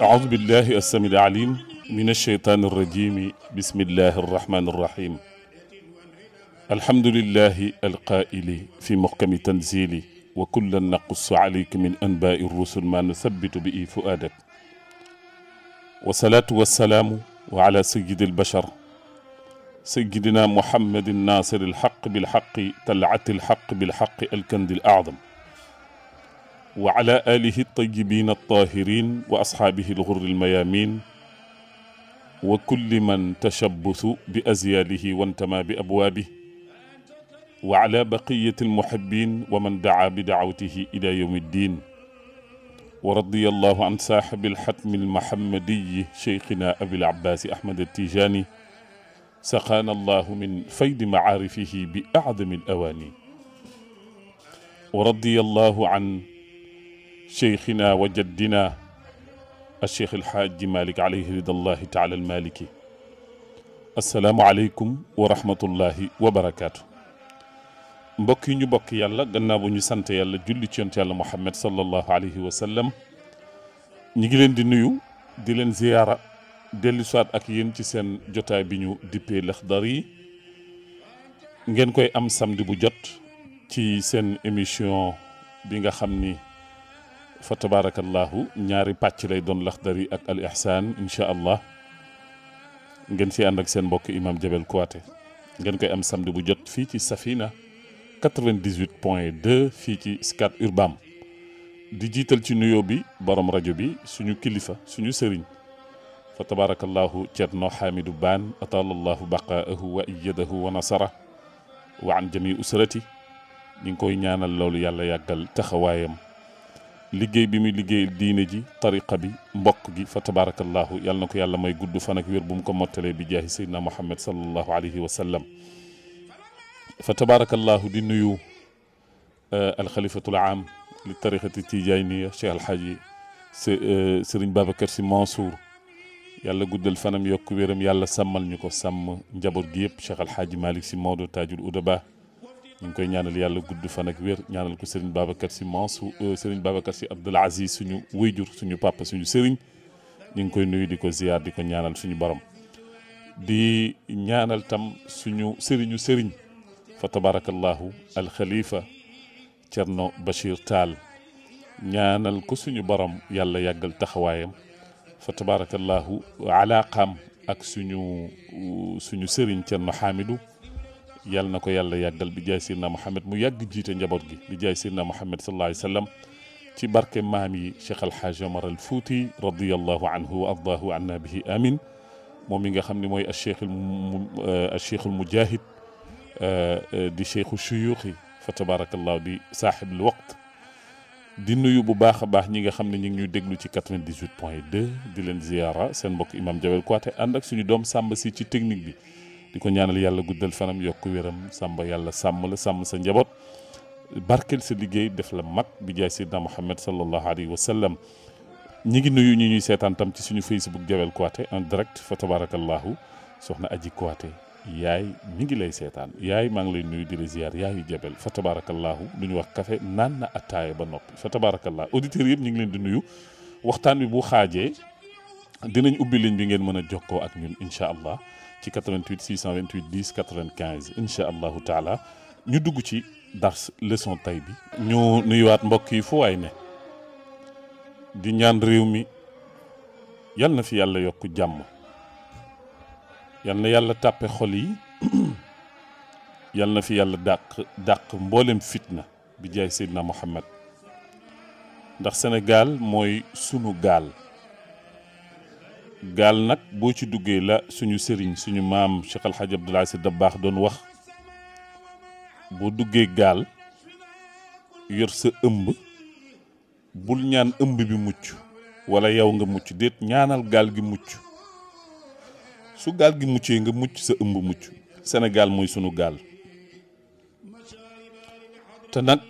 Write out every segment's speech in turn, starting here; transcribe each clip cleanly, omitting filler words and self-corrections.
أعوذ بالله السميع العليم من الشيطان الرجيم بسم الله الرحمن الرحيم الحمد لله القائل في محكم تنزيله وكلا نقص عليك من أنباء الرسل ما نثبت به فؤادك والصلاة والسلام وعلى سيد البشر سيدنا محمد الناصر الحق بالحق طلعت الحق بالحق الكنز الأعظم وعلى آله الطيبين الطاهرين وأصحابه الغر الميامين وكل من تشبث بأزياله وانتمى بأبوابه وعلى بقية المحبين ومن دعا بدعوته إلى يوم الدين ورضي الله عن صاحب الحتم المحمدي شيخنا أبي العباس أحمد التيجاني سقانا الله من فيض معارفه بأعظم الأواني ورضي الله عن شيخنا وجدنا الشيخ الحاج مالك عليه رضا الله تعالى المالكي السلام عليكم ورحمة الله وبركاته mbokk yi ñu bokk yàlla gannaaw bu ñu sant yàlla julli ci yonent yàlla Muhammad sallallahu alayhi wa sallam ñi ngi leen di nuyu di leen ziyaara dellu soit ak yéen ci seen jotaay bi ñu dippee Laxdari ngeen koy am samedi bu jot ci seen émission bi nga xam ni fa tabarakallahu ñaari pàcc lay doon Laxdari ak al ihsan incha allah ngeen si ànd ak seen mbokk imam Jabel Kouaté ngeen koy am samedi bu jot fii ci Safina 98.2 fii ci Scat Urbam di jiital ci nuyoo bi borom rajo bi suñu kilifa suñu sëriñ fa tabarakallahu Ceerno Hamidou Bane atalallahu baqaahu wa iyadahu wa nasara wa an jami usrati ñi ngi koy ñaanal loolu yàlla yàggal taxawaayam liggéey bi muy liggéey diine ji tariqa bi mbokk gi fa tabarakallahu yàlla na ko yàlla may gudd fan ak wér bu mu ko mottalee bi jaahi sayyidina Muhammad sallallahu alayhi wa sallam fa tabarakallahu di nuyu alxalifatul aam li tariqati tijaaniya Cheikh Alxaaji Sëriñ Babacar Si Mansour yàlla guddal fanam yokk wéram yàlla sàmmal ñu ko sàmm njaboot gi yëpp Cheikh Alxaaji Malick Si Maodo Taajul Udaba ñu ngi koy ñaanal yàlla gudd fan ak wér ñaanal ko Sëriñ Babacar Si Mansour Sëriñ Babacar Si Abdoul Aziz suñu wéyjur suñu papa suñu sëriñ ñu ngi koy nuyu di ko ziyaar di ko ñaanal suñu borom di ñaanal tam suñu sëriñu sëriñ fa tabarakallahu alxalifa Cerno Bachir Taal ñaanal ko suñu borom yàlla yàggal taxawaayam fa tabarakallahu alaaqaam ak suñu sëriñ Cerno Hamidou yàlla na ko yàlla yàggal bi jaay Seydina Muhammad mu yàgg jiite njaboot gi bi jaay Seydina Muhammad sallallahu alayhi wa sallam ci barke maam yi Cheikh Alhaaj Omar al Fouti radiyallahu anhu wa ardaahu anna bihi amin moom mi nga xam ne mooy acheikh al mujahid di cheikhu shuyuuxi fa tabarakallahu di saaxibul waqt di nuyu bu baax a baax ñi nga xam ne ñu ngi ñuy déglu ci 98.2 di leen ziyaara seen mbokk imam Jabel Kouaté ànd ak suñu doom Samba si ci technique bi di ko ñaanal yàlla guddal fanam yokk wéram Samba yàlla sàmm la sàmm sa njaboot barkeel sa liggéey def la mag bi jaay Seydina Muhammad sallallahu alayhi wa sallam ñi ngi nuyu ñi ñuy seetaan tam ci suñu Facebook Jabel Kouaté en direct fa tabarakallahu soxna Aji Kouaté yaay mi ngi lay seetaan yaay maa ngi lay nuyu di la ziyaar yaayu Jabel fa tabarakallahu lu ñu wax café naan na attaaya ba noppi fa tabarakallahu auditeurs yëpp ñu ngi leen di nuyu waxtaan bi bu xaajee dinañ ubbi ligne bi ngeen mën a jokkoo ak ñun incha allah ci 88 628 10 95 incha allahu taala ñu dugg ci dars leçon tay bi ñu nuyuwaat mbokk yi fu waay ne di ñaan réew mi yal na fi yàlla yokk jàmm yal na yàlla tàppe xol yi yal na fi yàlla dàq mboolem fitna bi jaay Seydina Muhammad ndax Sénégal mooy sunu gaal nag boo ci duggee la suñu sëriñ suñu maam Cheikh El Hadj Abdoul Aziz Dabakh doon wax boo duggee gaal yor sa ëmb bul ñaan ëmb bi mucc wala yow nga mucc déet ñaanal gaal gi mucc su gaal gi muccee nga mucc sa ëmb mucc Sénégal mooy sunu gaal te nag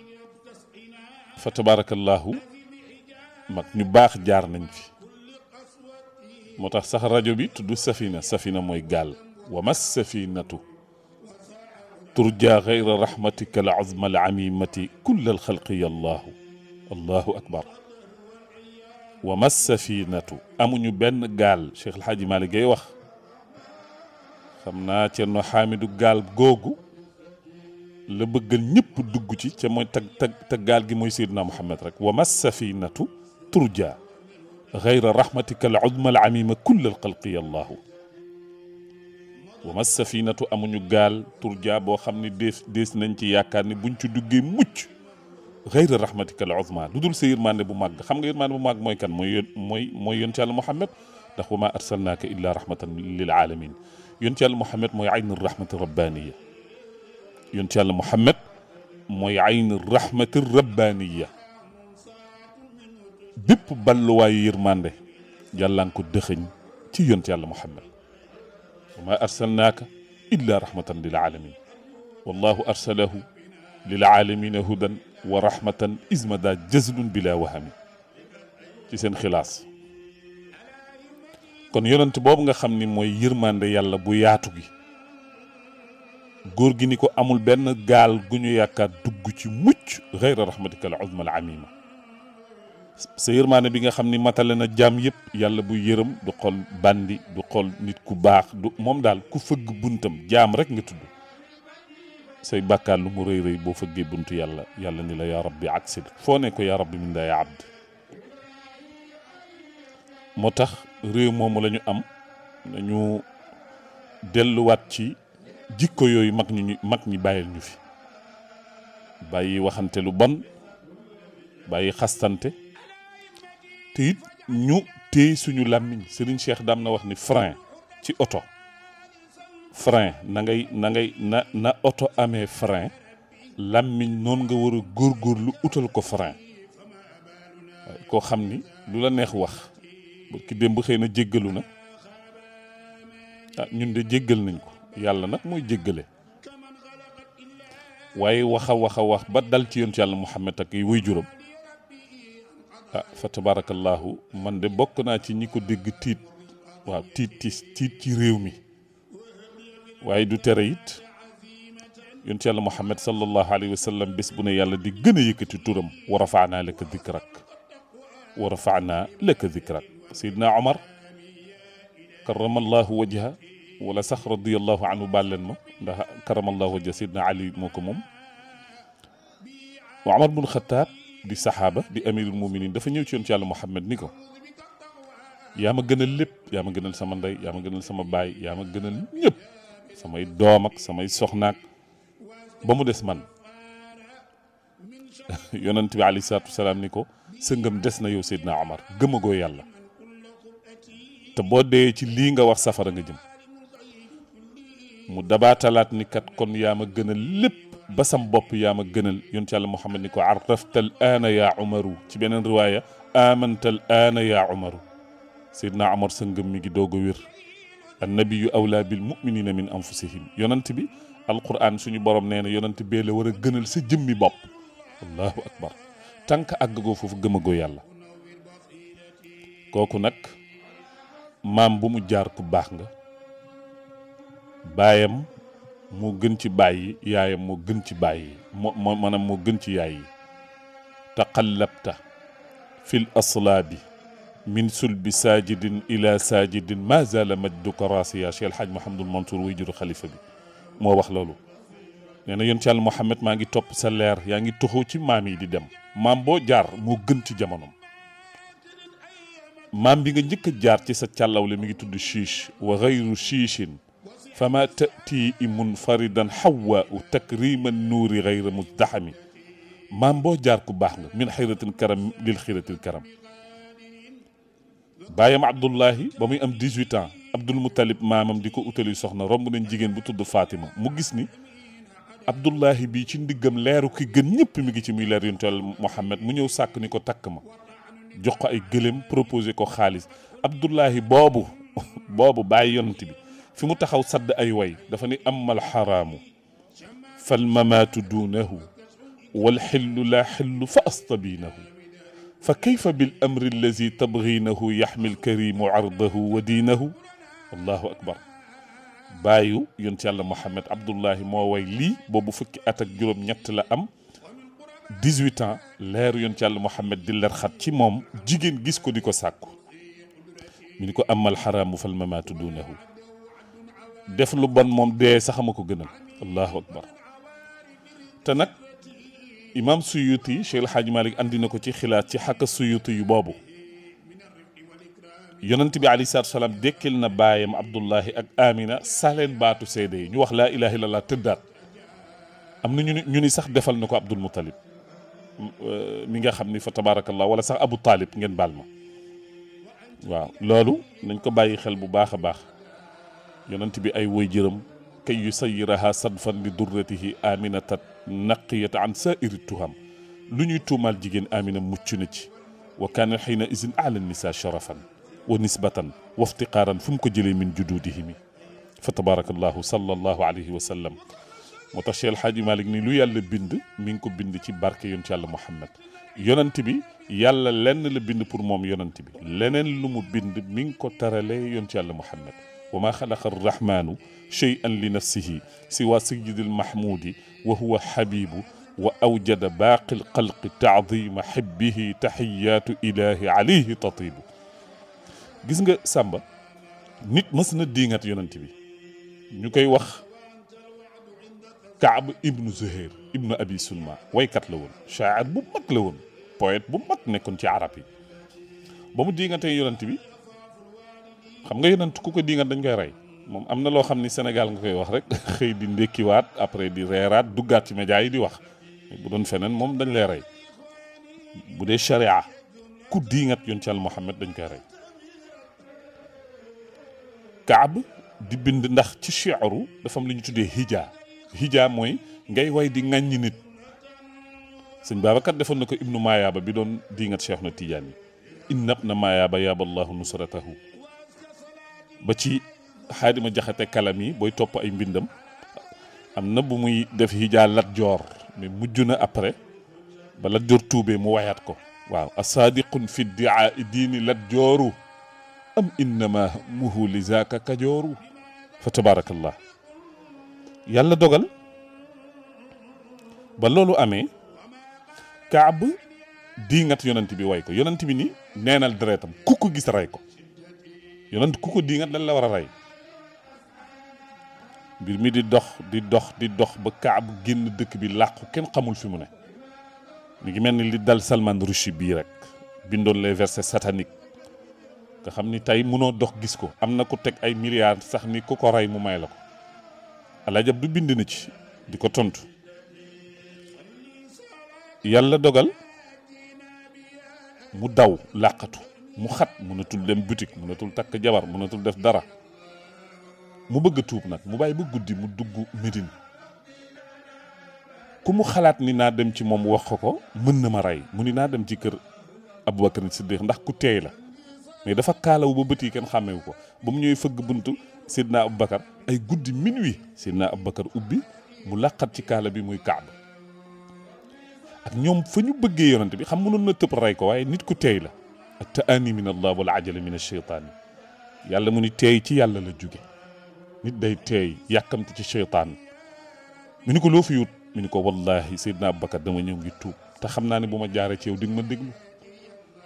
fa tabarakallahu mag ñu baax jaar nañ fi moo tax sax rajo bi tudd safina mooy gaal wa mas safinatu turja gayra rahmatika al azma al amimati kull al xalqi allahu akbar wa mas safinatu amuñu benn gaal Cheikh El Hadji Malick Gueye wax xam naa Cerno Xaamidu gaal googu la bëggal ñëpp dugg ci ca mooy tag gaal gi mooy Seydina Muhammad rek wa mas safinatu turja gayra rahmatika al uzma al amima kull al xalqi allahu wa mas safinatu amuñu gaal turja boo xam ne dees nañ ci yaakaar ni buñ ci duggee mucc gayra rahmatika al uzma lu dul sa yërmande bu màgg xam nga yërmande bu màgg mooy kan mooy yonent Yàlla Muhammad ndax wa ma arsalnaaka illa rahmatan lil alamin yonent Yàlla Muhammad mooy aynu rahmati rabbaniya yonent Yàlla Muhammad mooy aynu rahmati rabbaniya bépp balluwaayu yërmande yàlla nga ko dëxëñ ci yonent Yàlla Muhammad wa ma arsalnaaka illa rahmatan lil alamin wallahu arsalahu lil alamina hudan wa rahmatan ismada jazlun bila wahami ci seen xilaas kon yonent boobu nga xam ni mooy yërmande yàlla bu yaatu gi góor gi ni ko amul benn gaal gu ñu yaakaar dugg ci mucc gayra rahmatika al uzma al amima sa yërmande bi nga xam ni matale na jaam yëpp yàlla bu yërëm du xool bandi du xool nit ku baax du moom daal ku fëgg buntam jaam rek nga tudd say bàkkaar lu mu rëy rëy boo fëggee buntu yàlla ni la yaa rabbi aksil foo ne ko yaa rabbi min daa yaa abd moo tax réew moomu la ñu am nañu delluwaat ci jikko yooyu mag ñi bàyyil ñu fi bàyyi waxante lu bon bàyyi xastante te it ñu téye suñu làmmiñ Serigne Cheikh daam na wax ni frein ci oto frein na oto amee frein làmmiñ noonu nga war a góorgóorlu utal ko frein waaye koo xam ni lu la neex wax ki démb xëy na jéggalu na ñun de jéggal nañ ko yàlla nag mooy jéggale waaye wax ba dal ci yonent Yàlla Muhammad ak yi way juram fa tabarakallahu man de bokk naa ci ñi ko dégg tiit waaw tiit ci réew mi waaye du tere it yonent Yàlla Muhammad sallallahu alayhi wa sallam bés bu ne yàlla di gën a yëkkati turam wa rafa'na laka dikrak Seydina Omar karamallahu wajha wala sax radiyallahu anhu baal leen ma ndax karamallahu wajha Seydina Ali moo ko moom wa Omar bun Xataab di saxaaba di amirul muminin dafa ñëw ci yonent Yàlla Muhammad ni ko yaa ma gënal lépp yaa ma gënal sama ndey yaa ma gënal sama baay yaa ma gënal ñëpp samay doom ak samay soxnaak ba mu des man yonent bi alayhi salaatu wasalaam ni ko sa ngëm des na yow Seydina Omar gëmagoo yàlla te boo dee ci lii nga wax safara nga jëm mu dabaatalaat ni kat kon yaa ma gënal lépp ba sam bopp yaa ma gënal yonent Yàlla Muhammad ni ko arrafta al aana yaa Umaru ci beneen riwaaya amanta al aana yaa Umaru Seydina Omar sa ngëm mi ngi doog a wér annabiyu awlaa bil muminina min anfusihim yonent bi alquran suñu borom nee na yonent bee la war a gënal sa jëmmi bopp allahu akbar tànk àggagoo foofu gëmagoo yàlla kooku nag maam bu mu jaar ku baax nga baayam moo gën ci baay yi yaayam moo gën ci baay yi maanaam moo gën ci yaay yi taqallabta fil aslaabi min sulbi saajidin ila saajidin ma zala majduka rasiya Cheikh El Hadj Mouhamadul Mansour way juru xalifa bi moo wax loolu nee na yonent Yàlla Muhammad maa ngi topp sa leer yaa ngi toxoo ci maam yi di dem maam boo jaar moo gën ci jamonom maam bi nga njëkk a jaar ci sa càllawle mi ngi tudd chiche wa gayru chichin fama tati i munfaridan xawwaau takriman nuuri gayra muzdaxami maam boo jaar ku baax nga min xiratil karam lil xiratil karam baayam Abdullahi ba muy am 18 ans Abdul Muttalib maamam di ko utali soxna romb nañ jigéen bu tudd Fatima mu gis ni Abdullahi bii ci ndiggam leeru ki gën ñëpp mi ngi ci muy leer yonent Yàlla Muhammad mu ñëw sàkk ni ko takk ma jox ko ay gëléem proposé ko xaalis Abdullahi boobu bàyyi yonent bi fi mu taxaw sadd ay way dafa ni amal xaraamu fal mamaatu duunahu wal xillu laa xillu fa astabinahu fa kayfa bil amri allazi tabginahu yaxmil karimu ardahu wa diinahu allahu akbar bàyyu yonent Yàlla Muhammad Abdullahi moo way lii boobu fukki at ak juróom-ñett la am 18 ans leeru yoon ci yàlla Muhammad di leer xat ci moom jigéen gis ko di ko sàkku mi ni ko amal xaraamu fal mamaatu duunahu def lu bon moom dee sax ma ko gënal allahu akbar te nag imam Suyuti Cheikh El Hadj Malick andi na ko ci xilaat ci xàkka Suyuti yu boobu yonent bi alayhi salaatu salaam dekkil na baayam Abdullahi ak Amina saleen baatu seede yi ñu wax laa ilaha illallah tëddaat am na ñu ni sax defal na ko Abdul Muttalib mi nga xam ni fa tabarakallah wala sax Abu Talib ngeen baal ma waaw loolu nañ ko bàyyi xel bu baax a baax yonent bi ay woy jërëm kay yu sayiraha sadfan li durratihi aminata naqiyata an sairi tuham lu ñuy tuumaal jigéen Amina mucc na ci wa kaana xiina isin ala nisa sharafan wa nisbatan wa iftiqaaran fu mu ko jëlee min jududihimi fa tabarakallahu sallallahu alayhi wa sallam moo tax Cheikh El Hadji Malick ni lu yàlla bind mi ngi ko bind ci barke yonent yàlla Muhammad yonent bi yàlla lenn la bind pour moom yonent bi leneen lu mu bind mi ngi ko taralee yonent yàlla Muhammad wa maa xalaqa arrahmanu shay'an li nafsihi siwa sayyidil mahmudi wa huwa habibu wa awjada baaqil xalqi taadima xibbihi taxiyaatu ilahi alayhi tatibu gis nga Samba nit mës na diingat yonent bi ñu koy wax Kaab ibnu Zuhair ibnu Abi Sulma waykat la woon shaa'ir bu mag la woon poète bu mag nekkoon ci arab yi ba mu diingatee yonent bi xam nga yonent ku ko diingat dañ koy rey moom am na loo xam ni Sénégal nga koy wax rek xëy di ndékkiwaat après di reeraat duggaat ci média yi di wax bu doon feneen moom dañ lay rey bu dee sharia ku diingat yoon ci Yàlla Muhammad dañ koy rey Kaab di bind ndax ci shi'ru dafa am lu ñu tuddee hija mooy ngay way di ŋàññi nit sëñ Babacar defoon na ko ibnu Mayaaba bi doon diingat Cheikh na Tidiane yi innab na Mayaaba yaaballahu nusratahu ba ci Xaadima Jaxate kalam yi booy topp ay mbindam am na bu muy def hija Lat Joor mais mujj na après ba Lat Joor tuubee mu wayaat ko waaw asaadiqun fi diaa diini Lat Jooru am innama muhu li zaaka kajooru fa tabarakallah yàlla dogal ba loolu amee Kaab diingat yonent bi way ko yonent bi ni neenal deretam ku ko gis rey ko yonent ku ko diingat lan la war a rey mbir mi di dox ba Kaab génn dëkk bi làqu kenn xamul fi mu ne mi ngi mel ni li dal Salman Rushdie bii rek bindoon les versets sataniques nga xam ni tey mënoo dox gis ko am na ku teg ay milliards sax ni ku ko rey mu may la ko Alaaji du bind na ci di ko tontu yàlla dogal mu daw làqatu mu xat mënatul dem boutique mënatul takk jabar mënatul def dara mu bëgg a tuub nag mu bàyyi ba guddi mu dugg Médine ku mu xalaat ni naa dem ci moom wax ko mën na ma rey mu ni naa dem ci kër Aboubacar Siddiq ndax ku teey la mais dafa kaalawu ba bët yi kenn xàmmewu ko ba mu ñëwee fëgg buntu Seydina Aboubacar ay guddi minuit Seydina Aboubacar ubbi mu làqat ci kaala bi muy Kaab ak ñoom fa ñu bëggee yonent bi xam mënoon na tëb rey ko waaye nit ku teey la ak ta'ani min allah wala ajala min ash-shaytaan yàlla mu ni teey ci yàlla la jóge nit day teey yàkkamti ci shaytaan mu ni ko loo fi wut mu ni ko wallahi Seydina Aboubacar dama ñëw ngi tuub te xam naa ne bu ma jaaree ci yow di nga ma déglu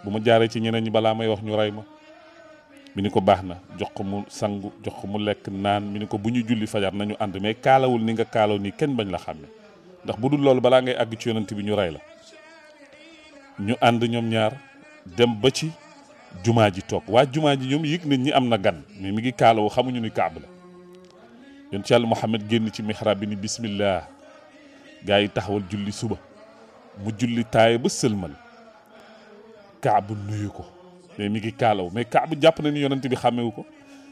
bu ma jaaree ci ñeneen ñi balaa may wax ñu rey ma mi ni ko baax na jox ko mu sangu jox ko mu lekk naan mi ni ko bu ñu julli fajar nañu ànd mais kaalawul ni nga kaalaw nii kenn bañ la xàmme ndax bu dul loolu balaa ngay àgg ci yonent bi ñu rey la ñu ànd ñoom ñaar dem ba ci jumaa ji toog waa jumaa ji ñoom yëg nañ ñi am na gan mais mi ngi kaalawu xamuñu ni Kaab la yonent Yàlla Muhammad génn ci mihrab bi ni bismillah gaa yi taxawal julli suba mu julli taaye ba sëlmal Kaab nuyu ko mais mi ngi kaalaw mais Kaab jàpp na ni yonent bi xàmmewu ko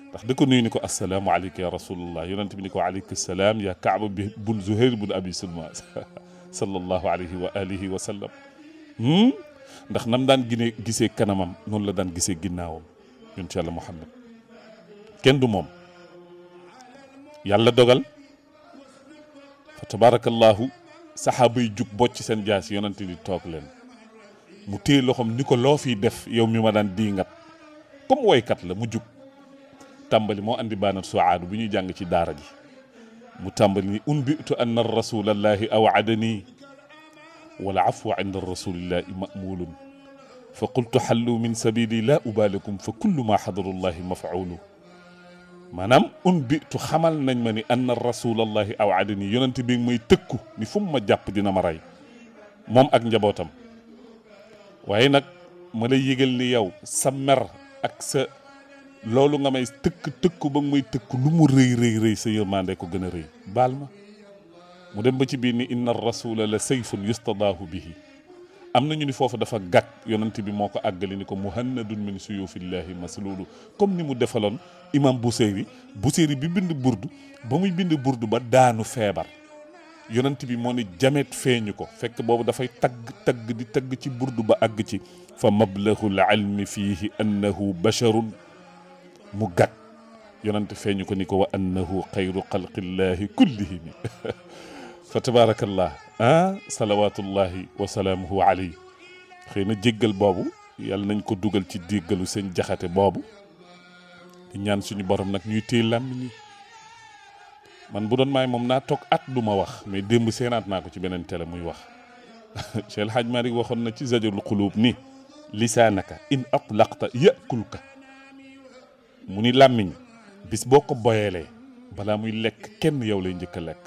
ndax da ko nuyu ni ko assalaamu aleyka ya rasulullah yonent bi ni ko aleyka salaam ya Kaab bi bun Zuhair bun Abi Sulma sallallahu alayhi wa alihi wa sallam ndax nam daan gisee kanamam noonu la daan gisee ginnaawam yonent Yàlla Muhammad kenn du moom yàlla dogal fa tabarakallahu saxaaba yi jug bocc seen jaas yonent di toog leen mu téye loxoom ni ko loo fiy def yow mi ma daan diingat comme woykat la mu jug tàmbali moo andi baanat suaadu bu ñuy jàng ci daara ji mu tàmbali ni unbitu anna rasulallahi awaadani wala afwa inda rasulillahi mamulun fa qultu xallu min sabili la ubalakum fa kullu ma xadarullahi mafaulu maanaam bitu xamal nañ ma ni anna rasulallahi aw adani yonent bi may tëkku ni fu mu ma jàpp dina ma rey moom ak njabootam waaye nag ma lay yëgal ni yow sa mer ak sa loolu nga may tëkku ba may tëkku lu mu rëy sa yërmande ko gën a rëy baal ma mu dem ba ci biir ni inna rasula la sayfun yustadaahu bihi am nañu ni foofu dafa gàtt yonent bi moo ko àggali ni ko muhannadun min suyufillahi maslulu comme ni mu defaloon imam Buseyri bi bind burdu ba muy bind burdu ba daanu feebar yonent bi moo ni jamet feeñu ko fekk boobu dafay tagg ci burdu ba àgg ci fa mablagul ilmi fiihi annahu basharun mu gàtt yonent feeñu ko ni ko wa annahu xayru xalqillahi kullihim fa tabarakallah salawatullahi wa salaamuhu alayhi xëy na jéggal boobu yàlla nañ ko dugal ci jéggalu seen jaxate boobu di ñaan suñu borom nag ñuy téye làmmiñ yi man bu doon maay moom naa toog at du ma wax mais démb seenaat naa ko ci beneen télé muy wax Cheikh El Hadj Malick waxoon na ci Zajrul Qulub ni lisaanaka in atlaqta yakulka mu ni làmmiñ bis boo ko boyelee balaa muy lekk kenn yow lay njëkk a lekk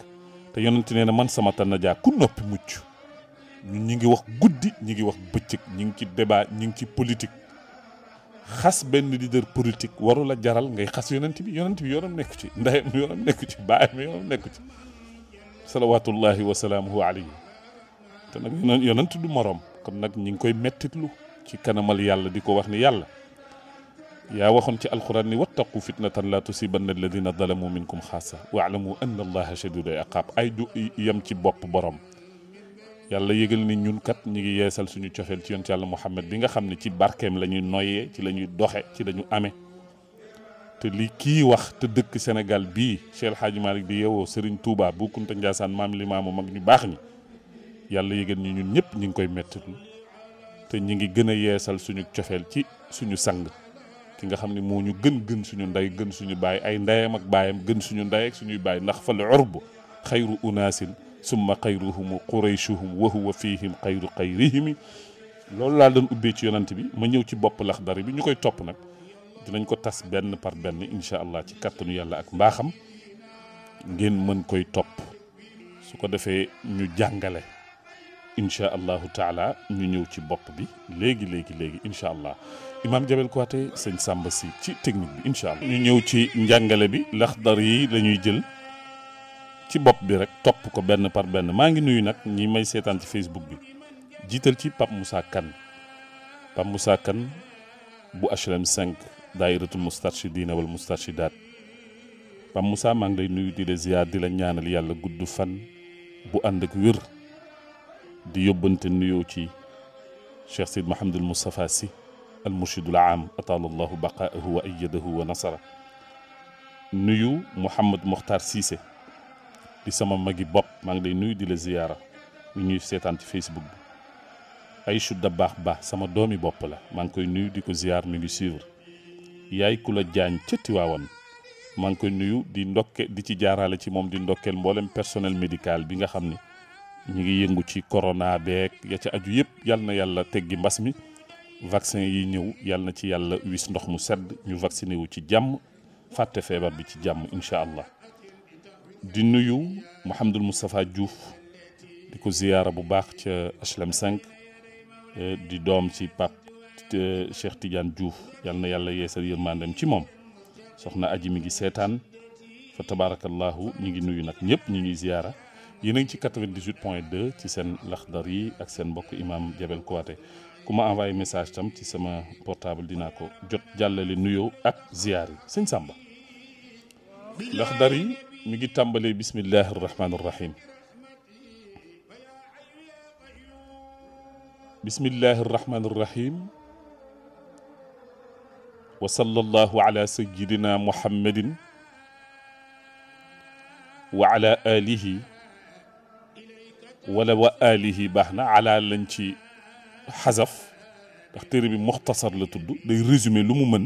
te yonent nee na man sama tanajaa ku noppi mucc ñun ñi ngi wax guddi ñi ngi wax bëccëg ñi ngi ci débat ñi ngi ci politique xas benn leader politique waru la jaral ngay xas yonent bi yoonam nekku ci ndeyam yoonam nekku ci baayam yoonam nekku ci salawatullahi wa salaamuhu alayhi te nag yonent du moroom kon nag ñi ngi koy mettitlu ci kanamal yàlla di ko wax ni yàlla yaa waxoon ci alquran ni wattaqu fitnatan la tusibanna alladina zalamu minkum xaasa waalamu anna allaha shadidul iqaab ay du yem ci bopp borom yàlla yëgal ni ñun kat ñi ngi yeesal suñu cofeel ci yonent yàlla Muhammad bi nga xam ne ci barkeem la ñuy noyyee ci la ñuy doxe ci la ñu amee te li kii wax te dëkk Sénégal bii Cheikh El Hadj Malick di yeewoo Serigne Touba Bu Kunta Ndiassane maam Limaamu mag ñu baax ñi yàlla yëgal ni ñun ñëpp ñi ngi koy mettitlu te ñi ngi gën a yeesal suñu cofeel ci suñu sang ki nga xam ne moo ñu gën suñu ndey gën suñu baay ay ndeyam ak baayam gën suñu ndey ak suñuy baay ndax fal urbu xayru unaasin summa xayruhum qurayshuhum wa huwa fihim xayru xayrihimi loolu laa doon ubbee ci yonant bi ma ñëw ci bopp Laxdari bi ñu koy topp nag dinañ ko tas benn par benn incha allah ci kattanu yàlla ak mbaaxam ngeen mën koy topp su ko defee ñu jàngale incha allahu taala ñu ñëw ci bopp bi léegi incha allah Imam Jabel Kouyaté sëñ Samba si ci technique bi incha allah. ñu ñëw ci njàngale bi Laxdari yi la ñuy jël ci bopp bi rek topp ko benn par benn maa ngi nuyu nag ñi may seetaan ci Facebook bi jiital ci Pape Moussa Kane bu HLM 5 daayiratul mustarshidina wal mustarshidaat Pape Moussa maa ngi lay nuyu di la ziar di la ñaanal yàlla gudd fan bu ànd ak wér di yóbbante nuyoo ci Cheikh Sidi Mouhamadul Moustapha Sy al murshidul aam ataala allahu baqaahu wa ayyadahu wa nasara nuyu Mouhamad Mokhtar Cissé di sama magi bopp maa ngi lay nuyu di la ziyaara ñu ñuy seetaan ci Facebook bi Aïchou Dabaax Ba sama doomi bopp la maa ngi koy nuyu di ko ziyaar mi ngi suivre yaay ku la jaañ ca Tiwaawan maa ngi koy nuyu di ndokke di ci jaarale ci moom di ndokkeel mboolem personnel médical bi nga xam ne ñu ngi yëngu ci corona beeg ya ca aju yëpp yal na yàlla teggi mbas mi vaccin yi ñëw yal na ci yàlla wis ndox mu sedd ñu vacciné wu ci jàmm fàtte feebar bi ci jàmm incha allah di nuyu Mouhamadul Moustapha Diouf di ko ziyaara bu baax ca HLM 5 di doom ci Pape Cheikh Tidiane Diouf yal na yàlla yeesal yërmandem ci moom soxna aji mi ngi seetaan fa tabarakallahu ñu ngi nuyu nag ñëpp ñu ñuy ziyaara yéen a ngi ci 98.2 ci seen Laxdari yi ak seen mbokk imam Jabel Kouyaté ku ma envoyé message tam ci sama portable dinaa ko jot jàllale nuyoo ak ziyaar yi sëñ Samba Laxdari mi ngi tàmbalee bismillahi irrahmani irrahim bismillahi irrahmani irrahim wa sallallahu ala sayyidina muhammadin wa ala alihi wala wa alihi baax na ala lañ ci xasaf ndax téere bi muxtasar la tudd day résumé lu mu mën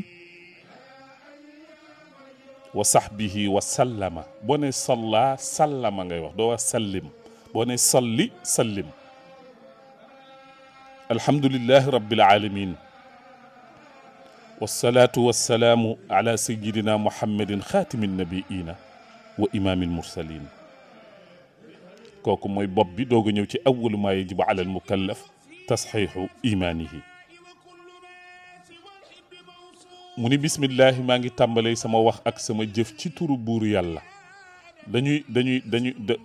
wa sahbihi wa sallama boo ne salla sallama ngay wax doo wax sallim boo ne salli sallim alhamdulillahi rabbil alamin wasalaatu wasalaamu ala sayidina muhammadin xaatimi nabiina wa imaamil mursalin. kooku mooy bopp bi doog a ñëw ci awwalu maa yajibu ala al mukallaf tasxiixu imaanihi. mu ni bismillahi maa ngi tàmbalee sama wax ak sama jëf ci turu buur yàlla. dañuy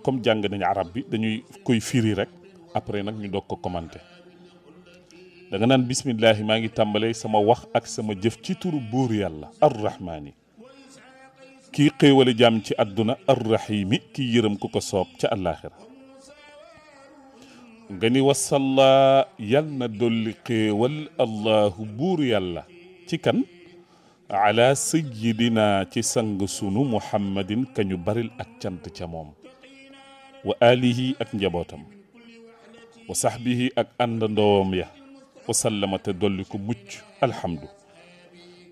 comme jàng nañu arab bi dañuy koy firi rek après nag ñu doog ko commenté. da nga naan bismillahi maa ngi tàmbalee sama wax ak sama jëf ci turu buur yàlla arrahmaani kii xéewale jàmm ci àdduna arrahimi kii yërëm ku ko soob ca àllaaxira. nga ni wasalla yal na dolli xéewal allahu buur yàlla ci kan ala sayidina ci sang sunu muhammadin kañu baril ak cant ca moom wa alihi ak njabootam wa sahbihi ak àndandoom ya wa sallama te dolli ko mucc alhamdu.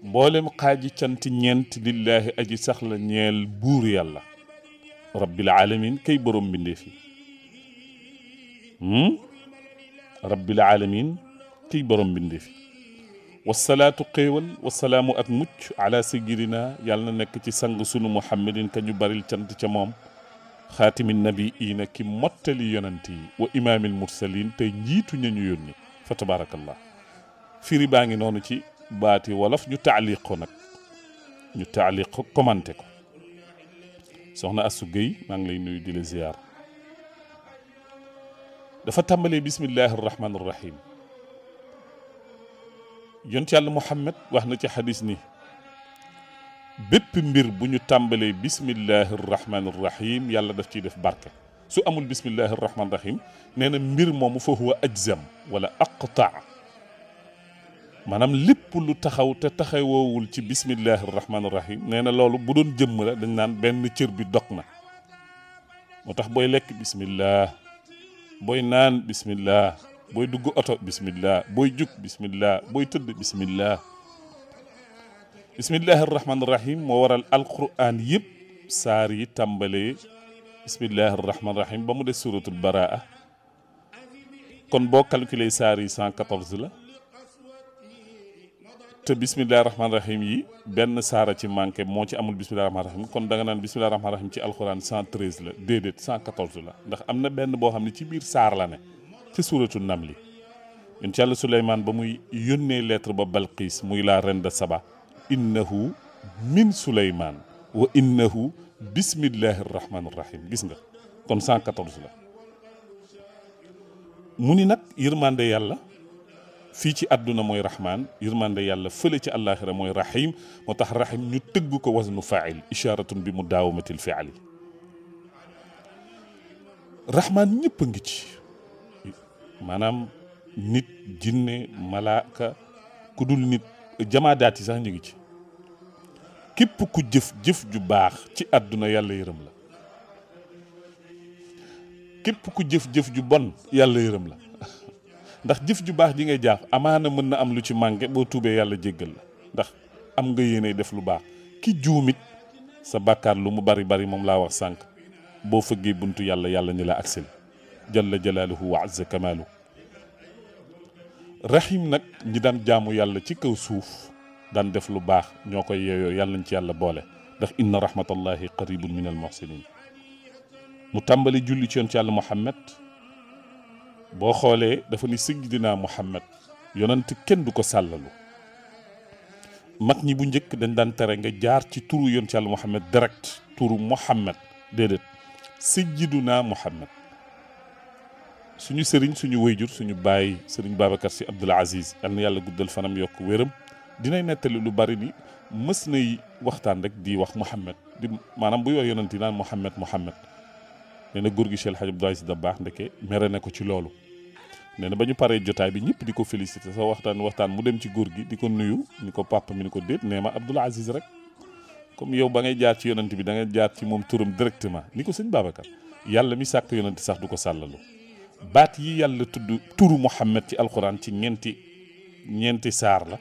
mboolem xaaji cant ñeent lillaahi aji sax la ñeel buur yàlla rabbil alamin kay borom mbindeef yi. rabbil alamin kay borom mbindeef yi. wasalaatu xéewal wasalaamu ak mucc ala sayidina yàlla na nekk ci sang sunu muhammadin ka ñu baril cant ca moom xaatimi nabiina ki mottali yonant yi wa imaamil mursalin te njiitu ña ñu yónni fa tabarakallah. firi baa ngi noonu ci baati wolof ñu taaliq ko nag ñu taaliq ko commenté ko. soxna Astou Gueye maa ngi lay nuyu di la ziyaar. dafa tàmbalee bismillahi arrahmani arrahim. yonent yàlla Muhammad wax na ci xadis ni bépp mbir bu ñu tàmbalee bismillahi arrahmani arrahim yàlla daf ciy def barke. su amul bismillahi arrahmani arrahim nee na mbir moomu fa huwa ajzam wala aqta. maanaam lépp lu taxaw te taxawoowul ci bismillahi arrahmani arrahim nee na loolu bu doon jëmm la dañ naan benn cër bi dog na. moo tax booy lekk bismillah, booy naan bismillah, booy dugg oto bismillah, booy jug bismillah, booy tëdd bismillah. bismillahi arrahmani arrahim moo waral alquran yëpp saar yi tàmbalee bismillahi arrahmani arrahim ba mu des suratul baraa. kon boo calculer saar yi 114 la te bismillahi rahmaani rahim yi benn saara ci manqué moo ci amul bismillahi rahmaani rahim kon da nga naan bismillahi rahmaani rahim ci alxuraan 113 la déedéet 114 la ndax am na benn boo xam ne ci biir saar la ne ci suuratu namli. incha allah Suleymaan ba muy yónnee lettre ba Balqiis muy la reine de Saba innahu min Suleymaan wa innahu bismillahi rahmaani rahim gis nga kon 114 la. mu ni nag yërmande yàlla fii ci àdduna mooy rahmaan yërmande yàlla fële ci àllaaxira mooy rahim moo tax rahim ñu tëgg ko wasnu faa'il isharatun bi mudaawamatil fi'li. rahmaan ñëpp a ngi ci maanaam nit jinne malaaka ku dul nit jamaadaat yi sax ñu ngi ci. képp ku jëf ju baax ci àdduna yàlla yërëm la. képp ku jëf ju bon yàlla yërëm la ndax jëf ju baax ji ngay jaaf amaana mën na am lu ci manqué boo tuubee yàlla jéggal la ndax am nga yéene def lu baax. ki juumit sa bàkkaar lu mu bari bari moom laa wax sànq boo fëggee buntu yàlla ni la aksil jalla jalaaluhu wa azza kamaalu. rahim nag ñi daan jaamu yàlla ci kaw suuf daan def lu baax ñoo koy yeeyoo yàlla nañ ci yàlla boole ndax inna rahmatallahi qaribun min al muhsinin. mu tàmbali julli ci yoon ci yàlla Muhammad boo xoolee dafa ni sayyidina Muhammad yonent kenn du ko sàllalu. mag ñi bu njëkk dañ daan tere nga jaar ci turu yoon ci yàlla Muhammad direct turu Muhammad déedéet sayyidina Muhammad. suñu sëriñ suñu wayjur suñu baay sëriñ Babacar Sy Abdoul Aziz yal na yàlla guddal fanam yokk wéram dinay nettali lu bari ni mës nay waxtaan rek di wax Muhammad di maanaam buy wax yonent yi naan Muhammad nee na góor gi Cheikh El Hadj Abdou Aziz Dabakh ndeke mere na ko ci loolu. nee na ba ñu paree jotaay bi ñëpp di ko félicité sa waxtaan mu dem ci góor gi di ko nuyu ni ko papa mi ni ko déet nee ma Abdoul Aziz rek comme yow ba ngay jaar ci yonent bi da ngay jaar ci moom turam directement ni ko sëñ Babacar yàlla mi sàkk yonent sax du ko sàllalu. baat yi yàlla tudd turu Muhammad ci alquran ci ñeenti saar la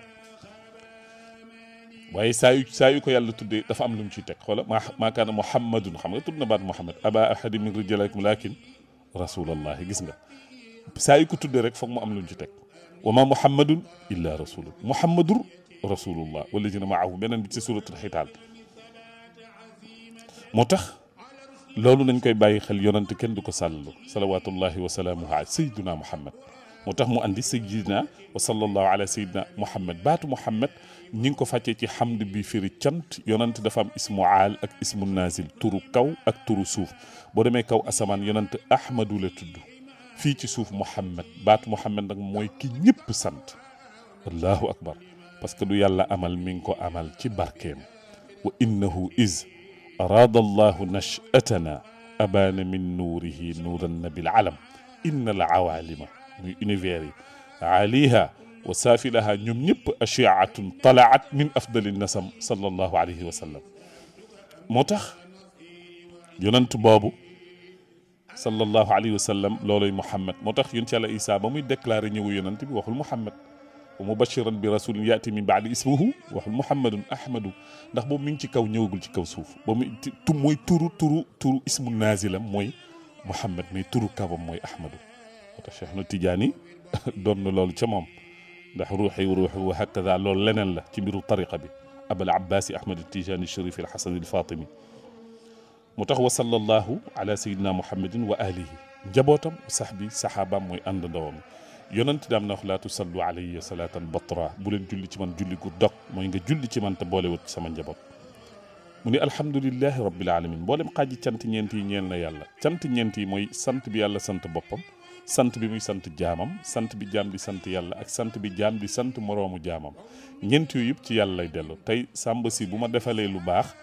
waaye saa yu ko yàlla tuddee dafa am lu mu ciy teg xoola maa kaana muhammadun xam nga tudd na baat Muhammad aba ahadi min rijalikum lakin rasulallahi gis nga saa yu ko tuddee rek foog mu am lu mu ci teg wa ma muhammadun illa rasulun muhammadur rasulullah walladina maahu beneen bi ci suratul xitaal. moo tax loolu nañ koy bàyyi xel yonent kenn du ko sàllalu salawatullahi wa salaamuhu ala sayyidina muhammad. moo tax mu andi sayyidina wa sallallahu ala sayyidina muhammad. baatu muhammad ñi ngi ko fàccee ci xamd bi firi cant. yonent dafa am ismu aal ak ismu nazil, turu kaw ak turu suuf. boo demee kaw asamaan yonent ahmadu la tudd, fii ci suuf muhammad. baatu muhammad nag mooy ki ñëpp sant. allahu akbar, parce que du yàlla amal mi ngi ko amal ci barkeem. wa innahu iz araada allahu nashatana abaana min nuurihi nuuran nabil alam inna al awalima muy univers yi aliha wa saafilaha ñoom ñëpp ashiatun talaat min afdali nasam sallallahu alayhi wa sallam. moo tax yonent boobu sallallahu alayhi wa sallam looloy Muhammad. moo tax yonent yàlla Isaa ba muy déclaré ñëwu yonent bi waxul Muhammad. wa mubashiran bi rasulin yaati min baadi ismuhu waxul Muhammadun Ahmadu, ndax boobu mi ngi ci kaw ñëwagul ci kaw suuf. ba muy mooy turu ismu naazilam mooy Muhammad, mais turu kawam mooy Ahmadu. moo tax Cheikh na Tijaani doon na loolu ca moom, ndax ruuxi wa hakada loolu leneen la ci mbiru tariqa bi. abal abbaasi Ahmad Tijaani Sharif al Hasan al Fatimi. moo tax wa sallallahu ala sayyidina muhammadin wa alihi, njabootam sahbi saxaabaam mooy ànd ndawam. yonent daam na wax laa tusallu alayya salaatan batra, bu leen julli ci man julli gu dog, mooy nga julli ci man te boolewut ci sama njaboot. mu ni alhamdulillahi rabbil alamin. mboolem xaaji cant ñeent yi ñeel na yàlla. cant ñeent yi mooy sant bi yàlla sant boppam, sant bi muy sant jaamam, sant bi jaam di sant yàlla, ak sant bi jaam di sant moroomu jaamam. ñeent yooyu yëpp ci yàlla lay dellu. tey Samba si bu ma defalee lu baax,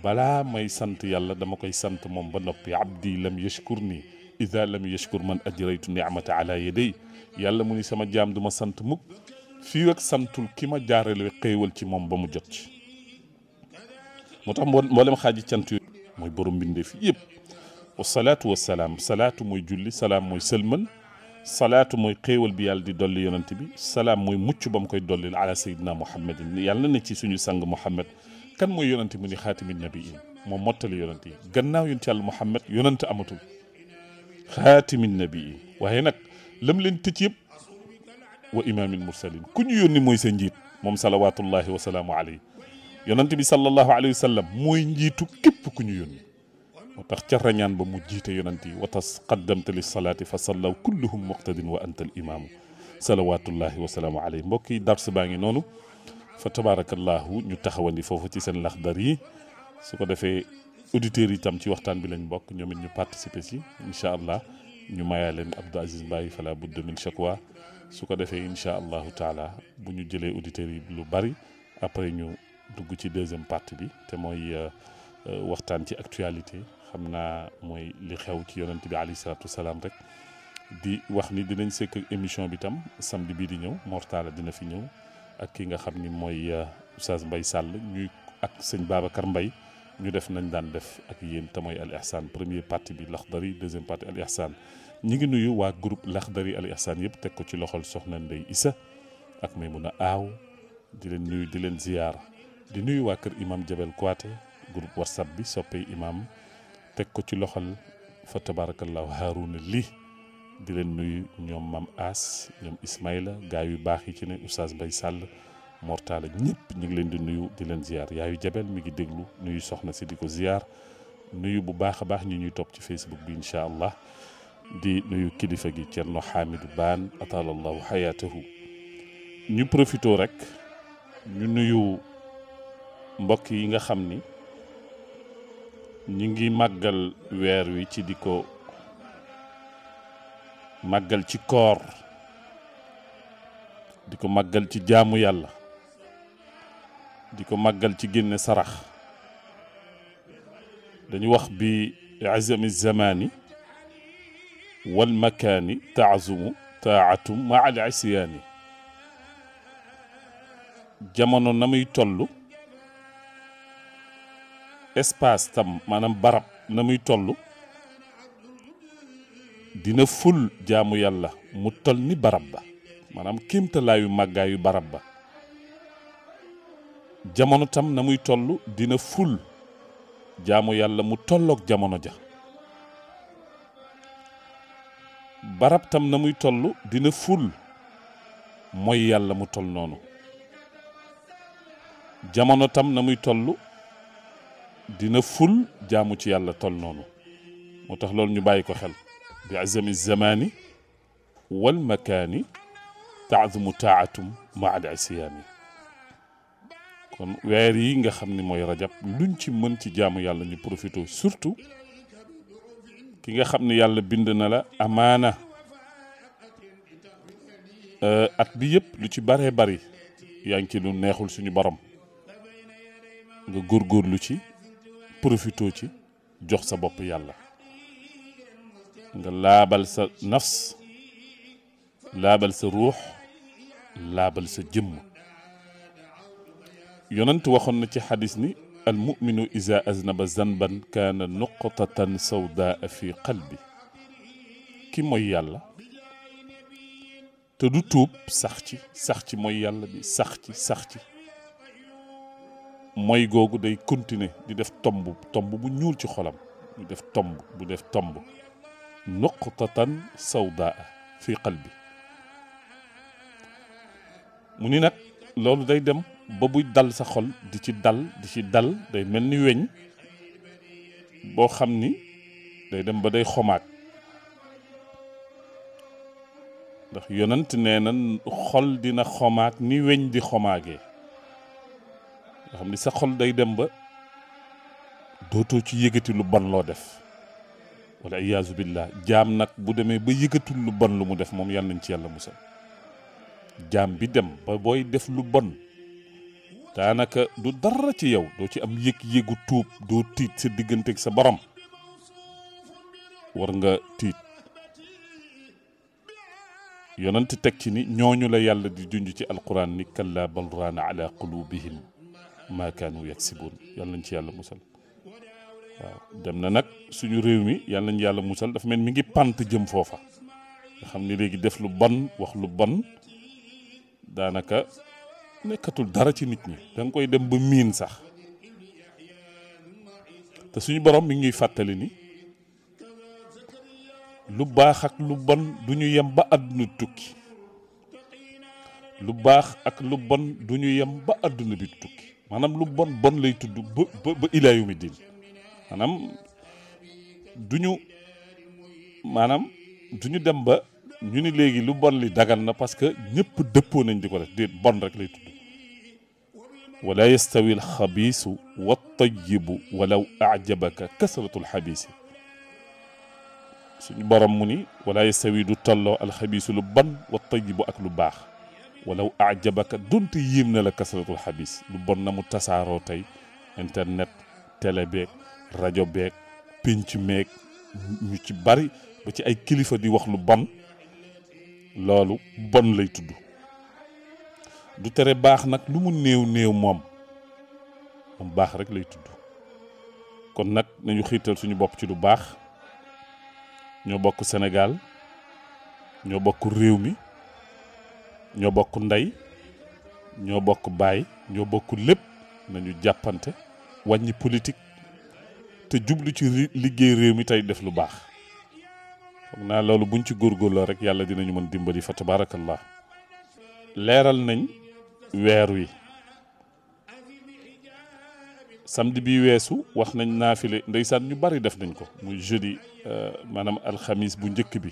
balaa may sant yàlla dama koy sant moom ba noppi. abdi lam yashkur nii ida lam yashkur man ajraytu ni'mata ala yaday. yàlla mu ni sama jaam du ma sant mukk fii ak santul ki ma jaarale xéewal ci moom ba mu jot ci. moo tax mboolem xaaji cant yooyu mooy borom mbindeef yëpp. wasalaatu wasalaam, salaatu mooy julli, salaam mooy sëlmal, salaatu mooy xéewal bi yàlla di dolli yonent bi, salaam mooy mucc ba mu koy dollil ala sayyidina muhammadin. yàlla na ci suñu sang muhammad. kan mooy yonent mu ni xaatimi nabiyin, moom mottali yonent yi. gannaaw yonent yàlla muhammad yonent amatul. xaatimi nabiyin, waaye nag lam leen tëj yëpp wa imaamil mursalin, ku ñu yónni mooy sa njiit moom salawatullahi wa salaamu alayhi. yonent bi sallallahu alayhi wa sallam mooy njiitu képp ku ñu yónni. moo tax ca rañaan ba mu jiite yonent yi. wa tasqaddamta lis salaati fa sallaw kulluhum muqtadin wa anta al imaamu salawatullahi wa salaamu alayhi. mbokk yi dars baa ngi noonu fa tabarakallahu ñu taxawandi foofu ci seen laxdar yi. su ko defee auditeurs yi tam ci waxtaan bi lañ bokk, ñoom it ñu participer ci incha allah. ñu mayaa leen Abdou Aziz Mbaye fala budda min shakwa. su ko defee incha allahu taala bu ñu jëlee auditeurs yi lu bari, après ñu dugg ci deuxième partie bi te mooy waxtaan ci actualité. xam naa mooy li xew ci yonent bi alayhi salaatu wasalaam rek. di wax ni dinañ sekk émission bi tam samedi bii di ñëw Mortala dina fi ñëw ak ki nga xam ni mooy Oustaz Mbaye Sall, ñuy ak sëñ Babacar Mbaye. ñu def nañ daan def ak yéen te mooy Al Ihsan première partie bi Laxdari, deuxième partie Al Ihsan. ñi ngi nuyu waa groupe Laxdari Al Ihsan yëpp teg ko ci loxol soxna Ndey Issa ak Maymuna Aaw. di leen nuyu di leen ziyaar. di nuyu waa kër imam Jabel Kouaté groupe whatsapp bi soppey imam teg ko ci loxol fa tabarakallahu Harouna Li. di leen nuyu ñoom Mam As, ñoom Ismaïla, gaa yu baax yi ci ne Oustaz Mbaye Sall, Mortala, ñëpp ñu ngi leen di nuyu di leen ziar. yaayu Jabel mi ngi déglu, nuyu soxna si di ko ziar. nuyu bu baax a baax ñi ñuy topp ci Facebook bi incha allah. di nuyu kilifa gi Thierno Hamidou Bane atalallahu hayatahu. ñu profito rek ñu nuyu mbokk yi nga xam ni ñu ngi màggal weer wi ci di ko màggal ci koor, di ko màggal ci jaamu yàlla, di ko màggal ci génne sarax. dañu wax bi azami zamani wal makaani taazumu taatum ma al isyaani. jamono na muy toll, espace tam maanaam barab na muy toll, dina ful jaamu yàlla mu toll ni barab ba, maanaam kéemtalaayu màggaayu barab ba. jamono tam na muy toll dina ful jaamu yàlla mu tolloog jamono ja. barab tam na muy toll dina ful mooy yàlla mu toll noonu jamono tam na muy toll dina ful jaamu ci yàlla toll noonu moo tax loolu ñu bàyyi ko xel bi azami zamani wal makaani taazumu taatum ma al siyaami kon weer yi nga xam ni mooy rajab luñ ci mën ci jaamu yàlla ñu profité surtout ki nga xam ne yàlla bind na la amaana at bi yëpp lu ci baree bari yaa ngi ci lu neexul suñu borom nga góorgóorlu ci profité ci jox sa bopp yàlla nga laabal sa nafs laabal sa ruux laabal sa jëmm yonent waxoon na ci xadis ni al muminu iza aznaba zanban kaana nuqtatan sawdaa fi qalbi ki mooy yàlla te du tuub sax ci mooy yàlla bi sax ci mooy googu day continuer di def tomb bu ñuul ci xolam di def tomb nuqtatan sawdaa fi qalbi mu ni nag loolu day dem ba buy dal sa xol di ci dal day mel ni weñ boo xam ni day dem ba day xomaag ndax yonent nee na xol dina xomaag ni weñ di xomaagee nga xam ni sa xol day dem ba dootoo ci yëgati lu bon loo def wala iyaazu billah jaam nag bu demee ba yëgatul lu bon lu mu def moom yàlla nañ ci yàlla musal jaam bi dem ba booy def lu bon daanaka du dara ci yow doo ci am yëg-yëgu tuub doo tiit sa digganteeg sa borom war nga tiit yonent teg ci ni ñooñu la yàlla di junj ci alquran ni kalla bal raana ala qulubihim ma kaanu yaksibuun yàlla nañ ci yàlla musal waaw dem na nag suñu réew mi yàlla nañ yàlla musal dafa mel mi ngi pant jëm foofa nga xam ni léegi def lu bon wax lu bon daanaka nekkatul dara ci nit ñi da nga koy dem ba miin sax te suñu borom mi ngi ñuy fàttali ni lu baax ak lu bon du ñu yem ba àdduna tukki lu baax ak lu bon du ñu yem ba àdduna bi tukki maanaam lu bon lay tudd ba ilaa yawmi diin duñu dem ba ñu ni léegi lu bon li dagan na parce que ñëpp dëppoo nañ di ko def déet bon rek lay tudd wala yastawi alxabiisu wattayibu walaw ajabaka kasratu alxabiisi suñu borom mu ni wala yastawi du tolloo alxabiisu lu bon wattayibu ak lu baax walaw ajabaka donte yéem na la kasratu alxabiis lu bon na mu tasaaroo tey internet télé beeg rajo beeg pénc meeg ñu ci bari ba ci ay kilifa di wax lu bon loolu bon lay tudd du tere baax nag lu mu néew moom baax rek lay tudd kon nag nañu xiirtal suñu bopp ci lu baax ñoo bokk Sénégal ñoo bokk réew mi ñoo bokk ndey ñoo bokk baay ñoo bokk lépp nañu jàppante wàññi politique te jublu ci liggéey réew mi tey def lu baax foog naa loolu buñ ci góorgóorloo rek yàlla dinañu mën dimbali fa tabaarakallah leeral nañ weer wi samedi bi weesu wax nañ naafile ndeysaan ñu bari def nañ ko muy jeudi maanaam alxamis bu njëkk bi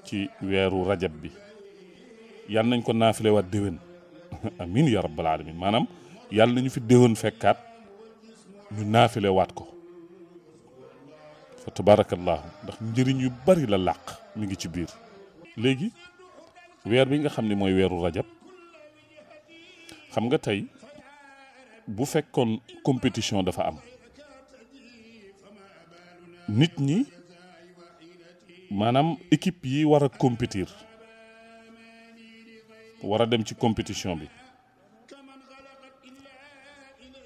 ci weeru rajab bi yàlla nañ ko naafile waat déwén amin ya rabbal alamin maanaam yàlla nañu fi déwén fekkaat ñu naafile waat ko fa tabarakallahu ndax njëriñ yu bari la làq mi ngi ci biir léegi weer bi nga xam ne mooy weeru rajab xam nga tey bu fekkoon compétition dafa am nit ñi maanaam équipe yi war a compétir war a dem ci compétition bi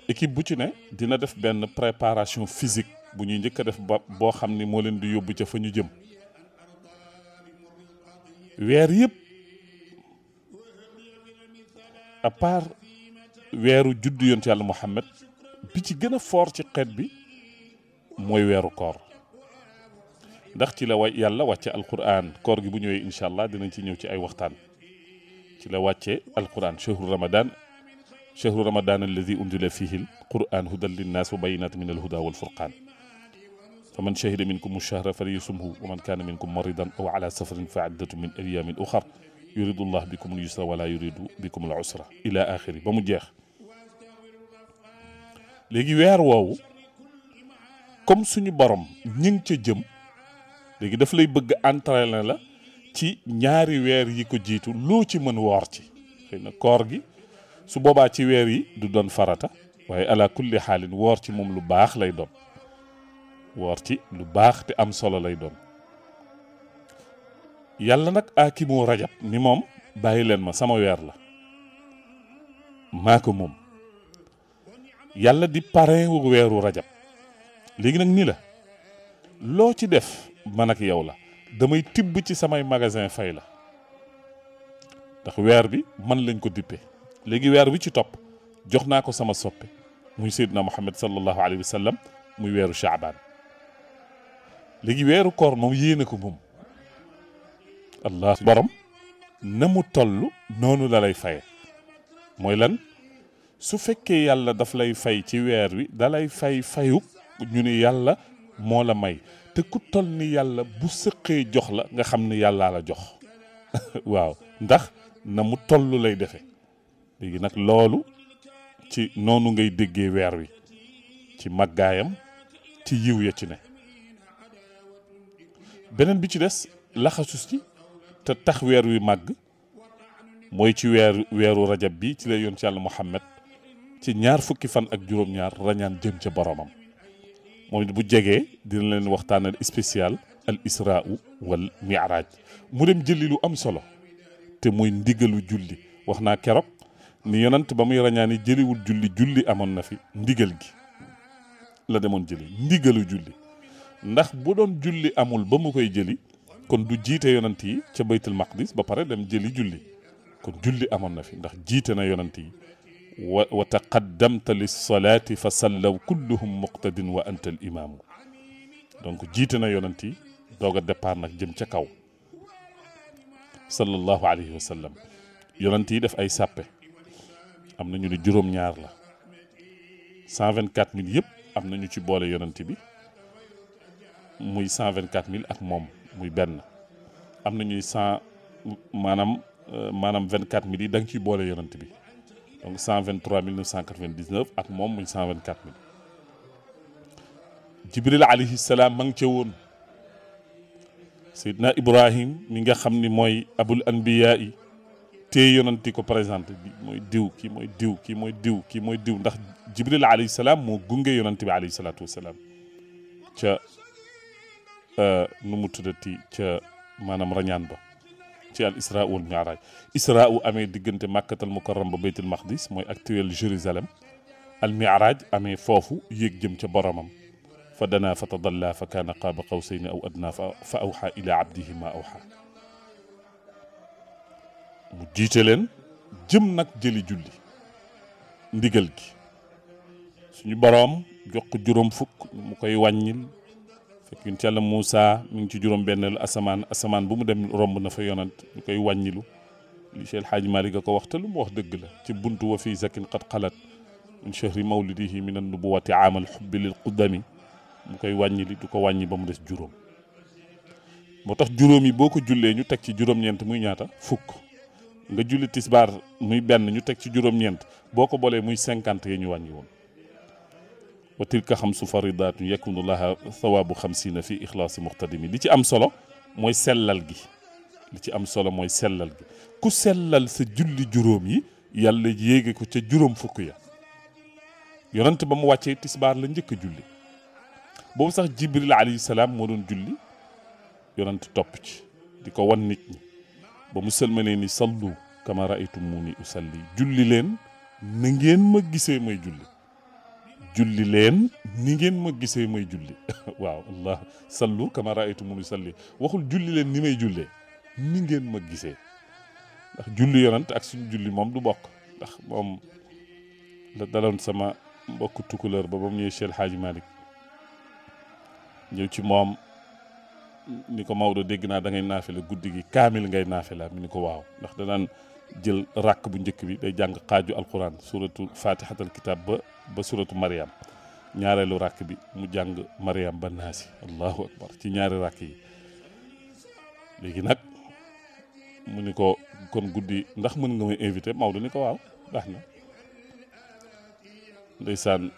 équipe bu ci ne dina def benn préparation physique bu ñuy njëkk a def ba boo xam ni moo leen di yóbbu ca fa ñu jëm weer yëpp à part weeru juddu yonent yàlla Muhammad bi ci gën a fort ci xeet bi mooy weeru koor ndax ci la yàlla wàcce alquran koor gi bu ñëwee incha allah dinañ ci ñëw ci ay waxtaan ci la wàccee alquran chahru ramadan alladi unzila fihi alquran hudan linnas wa bayinat min alhuda walfurqan faman shahida minkum ash-shahra falyasumhu wa man kana minkum maridan aw ala safarin fa iddatu min ayamin ukhar yuridu llah bikum al-yusra wala yuridu bikum al-usra ila axiri ba mu jeex. léegi weer woowu comme suñu borom ñi ngi ca jëm léegi daf lay bëgg entraîner la ci ñaari weer yi ko jiitu loo ci mën woor ci. xëy na koor gi su boobaa ci weer yi du doon farata waaye ala kulli xaalin woor ci moom lu baax lay doon woor ci lu baax te am solo lay doon. yàlla nag aakimu rajab ni moom bàyyi leen ma sama weer la maa ko moom. yàlla di parrain wu weeru rajab léegi nag ni la loo ci def man ak yow la damay tibb ci samay magasin fay la ndax weer bi man lañ ko dippe. léegi weer wi ci topp jox naa ko sama soppe muy Seydina Muhammad sallallahu alayhi wa sallam muy weeru Shaabaan. léegi weeru koor moom yéene ko moom allah borom na mu toll noonu la lay faye mooy lan su fekkee yàlla daf lay fay ci weer wi da lay fay fayu ñu ni yàlla moo la may te ku toll ni yàlla bu sëqee jox la nga xam ni yàllaa la jox waaw ndax na mu toll lay defe. léegi nag loolu ci noonu ngay déggee weer wi ci màggaayam ci yiw ya ci ne. beneen bi ci des laxasus ci te tax weer wi màgg mooy ci weeru rajab bi ci la yoon ci yàlla Muhammad ci ñaar fukki fan ak juróom-ñaar rañaan jëm ca boromam. moom it bu jegee dina leen waxtaanal spécial al israa wal mi'raaj mu dem jëli lu am solo te muy ndigalu julli. wax naa keroog ni yonent ba muy rañaani jëliwul julli amoon na fi ndigal gi la demoon jëli ndigalu julli. ndax bu doon julli amul ba mu koy jëli kon du jiite yonent yi ca baytul maqdis ba pare dem jëli julli kon julli amoon na fi ndax jiite na yonent yi wa taqaddamta lis-salaati fa sallaw kulluhum muqtadin wa anta al-imaamu. donc jiite na yonent yi doog a départ nag jëm ca kaw sallallahu alayhi wa sallam. yonent yi def ay sàppe am na ñu ni juróom-ñaar la 124 000 yëpp am na ñu ci boole yonent bi muy 124 000 ak moom muy benn. am na ñuy 24 000 yi da nga ciy boole yonent bi donc 123 999 ak moom muy 124 000. Jibril alayhi salaam ma ngi ca woon. Seydina Ibrahim mi nga xam ni mooy abul anbiyaa yi te yonent yi ko présenté bi mooy diw kii mooy diw kii mooy diw kii mooy diw ndax Jibril alayhi salaam moo gunge yonent bi alayhi salaatu wasalaam ca nu mu tuddati ca maanaam rañaan ba ci al isra wal mi'raj. isra u amee diggante màkkatal mukarram ba baytul maqdis mooy actuel Jérusalem. al mi'raj amee foofu yéeg jëm ca boromam. fa danaa fa tadalla fa kaana qaaba qawsayni aw adnaa fa awxa ila abdihi ma awxa. mu jiite leen jëm nag jëli julli ndigal gi suñu boroom jox ko juróom fukk mu koy wàññil. fekk yonent Yàlla Muusa mi ngi ci juróom benn asamaan bu mu dem romb na fa yonant ñu koy wàññilu. li Cheikh El Hadj Malick a ko wax te lu mu wax dëgg la ci buntu wa fii zakin qad xalat min chahri mawlidihi min an-nubuwati aamal xubbi lil qudami mu koy wàññili du ko wàññi ba mu des juróom. moo tax juróom yi boo ko jullee ñu teg ci juróom-ñeent muy ñaata fukk nga julli tisbaar muy benn ñu teg ci juróom-ñeent boo ko boolee muy 50 yi ñu wàññi woon. wa tilka xamsu faridaatun yakunu laha thawaabu 50 fi ixlaasi muqtadimi. li ci am solo mooy sellal gi ku sellal sa julli juróom yi yàlla yéege ko ca juróom fukk ya. yonent ba mu wàccee tisbaar la njëkk a julli boobu sax Jibril alayhi salaam moo doon julli yonent topp ci di ko wan nit ñi ba mu sëlmalee ni sallu kama raaytumuni usalli. julli leen na ngeen ma gisee may julli. julli leen ni ngeen ma gisee may julli waaw allah sallu kama raaytumuni usalli waxul julli leen ni may jullee ni ngeen ma gisee ndax julli yonent ak suñu julli moom du bokk ndax moom la daloon sama mbokk tukuleur ba mu ñëwee Cheikh El Hadj Malick ñëw ci moom ni ko Maodo dégg naa da ngay naafila guddi gi kaamil ngay naafila mi ni ko waaw ndax danaan jël ràkk bu njëkk bi day jàng xaaju alquran suratu fatihatal kitab ba suratu Mariam ñaareelu ràkk bi mu jàng Mariam ba naasi allahu akbar ci ñaari ràkk yi. léegi nag mu ni ko kon guddi ndax mën nga may invité Maodo ni ko waaw baax na. ndeysaan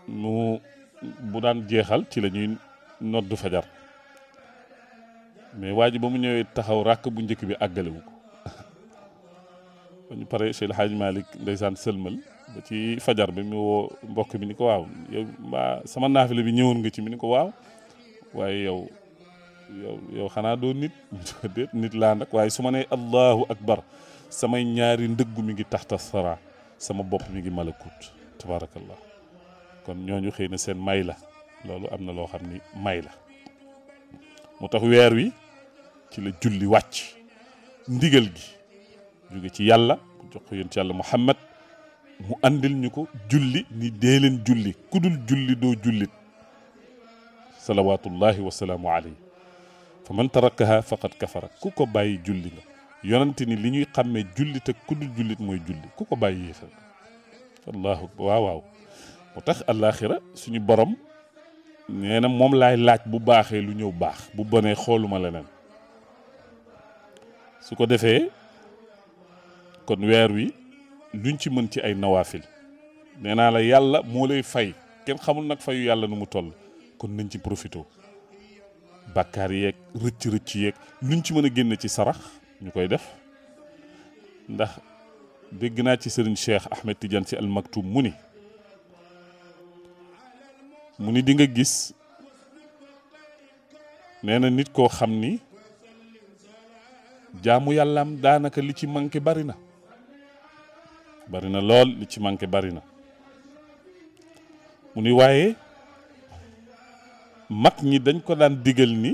mu bu daan jeexal ci la ñuy noddu fajar mais waa ji ba mu ñëwee taxaw ràkk bu njëkk bi àggalewu ko ba ñu pare Cheikh El Hadj Malick ndeysaan sëlmal ba ci fajar bi mu woo mbokk bi ni ko waaw yow mbaa sama naafile bi ñëwoon nga ci mi ni ko waaw waaye yow xanaa doo nit déet nit laa nag waaye su ma nee allahu akbar samay ñaari ndëggu mi ngi taxta sara sama bopp mi ngi malakut tabaarakallah kon ñooñu xëy na seen may la loolu am na loo xam ni may la moo tax weer wi ci la julli wàcc ndigal gi jóge ci yàlla mu jox ko yonent yàlla Muhammad mu andil ñu ko julli ni dee leen julli ku dul julli doo jullit salawaatullahi wa salaamu alayhi fa man tarakaha faqad kafara ku ko bàyyi julli nga yonante ni li ñuy xàmmee jullit ak ku dul jullit mooy julli ku ko bàyyi yéefal allahu waaw moo tax àllaaxira suñu borom nee na moom laay laaj bu baaxee lu ñëw baax bu bonee xooluma leneen su ko defee kon weer wi luñ ci mën ci ay nawaafil nee naa la yàlla moo lay fay kenn xamul nag fayu yàlla nu mu toll kon nañ ci profité bàkkaar yeeg rëcc yeeg luñ ci mën a génne ci sarax ñu koy def ndax dégg naa ci sëriñ Cheikh Ahmed Tidiane Sy Al Maktoum mu ni di nga gis nee na nit koo xam ni jaamu yàllaam daanaka li ci manqué bari na lool li ci manqué bari na mu ni waaye mag ñi dañ ko daan digal ni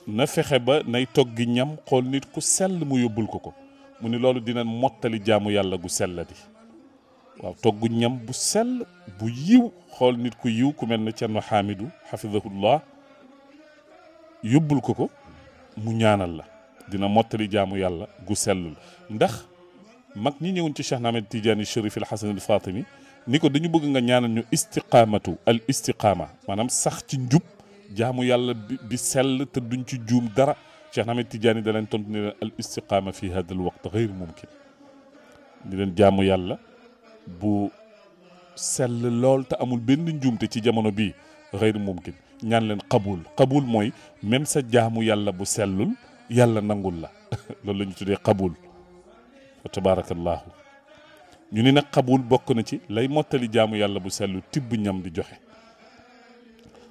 na fexe ba nay toggi ñam xool nit ku sell mu yóbbul ko mu ni loolu dina mottali jaamu yàlla gu sell di waaw toggu ñam bu sell bu yiw xool nit ku yiw ku mel ne Cerno Hamidou hafidahullah yóbbul ko mu ñaanal la dina mottali jaamu yàlla gu sellul ndax mag ñi ñëwoon ci Cheikh Ahmed Tidiane Chérif El Hassan El Fatimi ni ko dañu bëgg nga ñaanal ñu al istiqaama maanaam sax ci njub jaamu yàlla bi sell te duñ ci juum dara Cheikh Ahmed Tidiane da leen tontu ne leen al istiqaama fi hada al waqt gayr mumkin di leen jaamu yàlla bu sell lool te amul benn njuumte ci jamono bii gayr mumkin ñaan leen qabul mooy même sa jaamu yàlla bu sellul yàlla nangul la loolu la ñu tuddee qabul fa tabarakallahu ñu ni nag qabul bokk na ci lay mottali jaamu yàlla bu sellul tibb ñam di joxe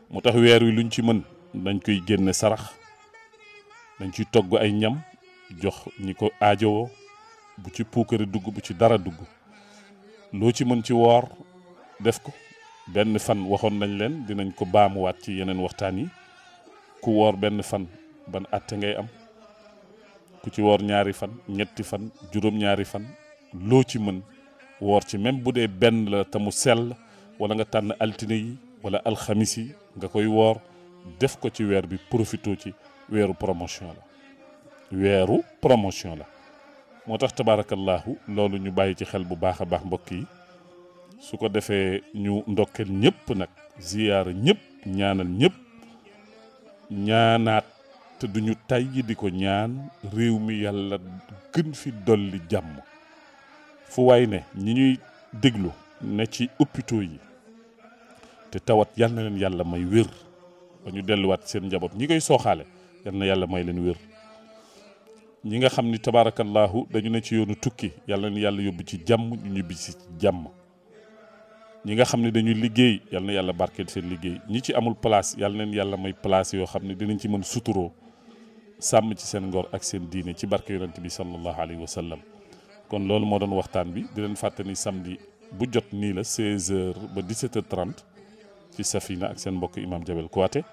moo tax weer wi luñ ci mën dañ koy génne sarax dañ ciy togg ay ñam jox ñi ko aajowoo bu ci puukare dugg bu ci dara dugg loo ci mën ci woor def ko benn fan waxoon nañ leen dinañ ko baamuwaat ci yeneen waxtaan yi ku woor benn fan ban àtte ngay am ku ci woor ñaari fan ñetti fan juróom-ñaari fan loo ci mën woor ci même bu dee benn la te mu sell wala nga tànn altine yi wala alxamis yi nga koy woor def ko ci weer bi profito ci weeru promotion la moo tax tabaarakallahu loolu ñu bàyyi ci xel bu baax a baax mbokk yi su ko defee ñu ndokkeel ñëpp nag ziyaara ñëpp ñaanal ñëpp ñaanaat te duñu tàyyi di ko ñaan réew mi yàlla gën fi dolli jàmm fu waay ne ñi ñuy déglu ne ci hôpitaux yi te tawat yal na leen yàlla may wér ba ñu delluwaat seen njaboot ñi koy sooxaale yal na yàlla may leen wér ñi nga xam ni tabaarakallahu dañu ne ci yoonu tukki yàlla na yàlla yóbbu ci jàmm ñu ñibbi ci jàmm ñi nga xam ne dañuy liggéey yal na yàlla barkeel seen liggéey ñi ci amul place yal na leen yàlla may place yoo xam ne dinañ ci mën suturoo sàmm ci seen ngor ak seen diine ci barke yonent bi sallallahu alayhi wa sallam kon loolu moo doon waxtaan bi di leen fàttali samedi bu jot nii la 16h ba 17h30 ci Safina ak seen mbokk imam Jabel Kouaté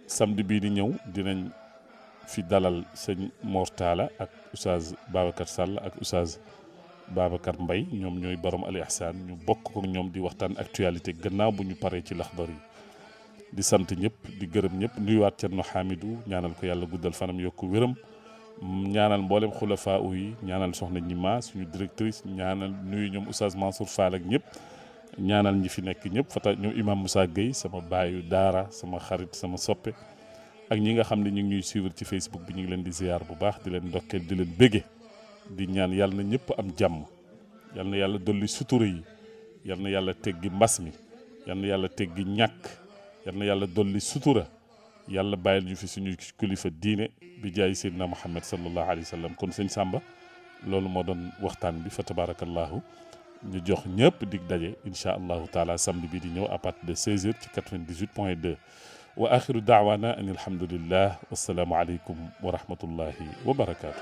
samedi bii di ñëw dinañ fi dalal sëñ Mortala ak oustaz Babacar Sall ak oustaz Babacar Mbaye ñoom ñooy borom al ihsan ñu bokk ko ñoom di waxtaan actualité gannaaw bu ñu paree ci laxdar yi di sant ñëpp di gërëm ñëpp nuyuwaat Cerno Hamidou ñaanal ko yàlla guddal fanam yokku wéram ñaanal mboolem xulafaa yi ñaanal soxna ñima suñu directrice ñaanal nuyu ñoom Oustaz Mansour Fall ak ñëpp ñaanal ñi fi nekk ñëpp fata ñoom imam Moussa Gueye sama baayu daara sama xarit sama soppe ak ñi nga xam ne ñu ngi ñuy suivre ci Facebook bi ñu ngi leen di ziar bu baax di leen ndokkeel di leen bége di ñaan yàlla na ñëpp am jàmm yal na yàlla dolli sutura yi yal na yàlla teggi mbas mi yal na yàlla teggi ñàkk yal na yàlla dolli sutura yàlla bàyyil ñu fi suñu kilifa diine bi jaay seydina Muhammad sallallahu alayhi wa sallam kon sëñ Samba loolu moo doon waxtaan bi fa tabarakallahu ñu jox ñëpp dig daje incha allahu taala samedi bi di ñëw à partir de 16h ci 98.2 wa axiru daawaana an alhamdulillah wassalaamu aleykum wa rahmatullahi wa barakaatu.